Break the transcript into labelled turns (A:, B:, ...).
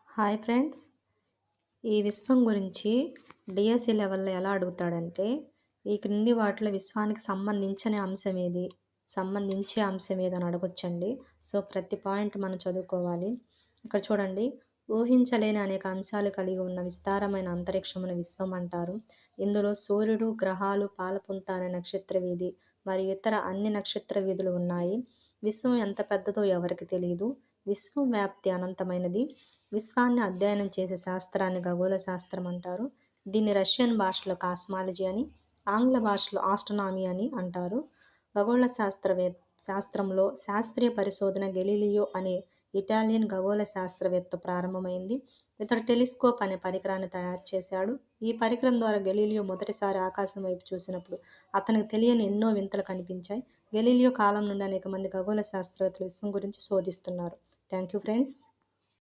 A: Hi friends, ఈ విశ్వం గురించి DSC లెవెల్లో ఎలా అడుగుతాడంటే, ఈ క్రింది వాటిలో విశ్వానికి సంబంధించే అంశం ఏదని అడగొచ్చండి. సో ప్రతి పాయింట్ మనం చదువుకోవాలి. ఇక్కడ చూడండి, ఊహించలేని అనేక అంశాలు కలిగి ఉన్న విస్తారమైన అంతరిక్షమును విశ్వం అంటారు. ఇందులో సూర్యుడు, గ్రహాలు, పాలపుంత అనే నక్షత్ర వీధి మరియు ఇతర అన్ని నక్షత్ర వీధులు ఉన్నాయి. విశ్వం ఎంత పెద్దదో ఎవరికి తెలియదు. విశ్వం వ్యాప్తి అనంతమైనది. విశ్వాన్ని అధ్యయనం చేసే శాస్త్రాన్ని ఖగోళ శాస్త్రం అంటారు. దీన్ని రష్యన్ భాషలో కాస్మాలజీ అని, ఆంగ్ల భాషలో ఆస్ట్రోనామీ అని అంటారు. ఖగోళ శాస్త్రంలో శాస్త్రీయ పరిశోధన గెలీలియో అనే ఇటాలియన్ ఖగోళ శాస్త్రవేత్త ప్రారంభమైంది. ఇతడు టెలిస్కోప్ అనే పరికరాన్ని తయారు చేశాడు. ఈ పరికరం ద్వారా గెలీలియో మొదటిసారి ఆకాశం వైపు చూసినప్పుడు అతనికి తెలియని ఎన్నో వింతలు కనిపించాయి. గెలీలియో కాలం నుండి అనేక మంది ఖగోళ శాస్త్రవేత్తలు విశ్వం గురించి శోధిస్తున్నారు. Thank you friends.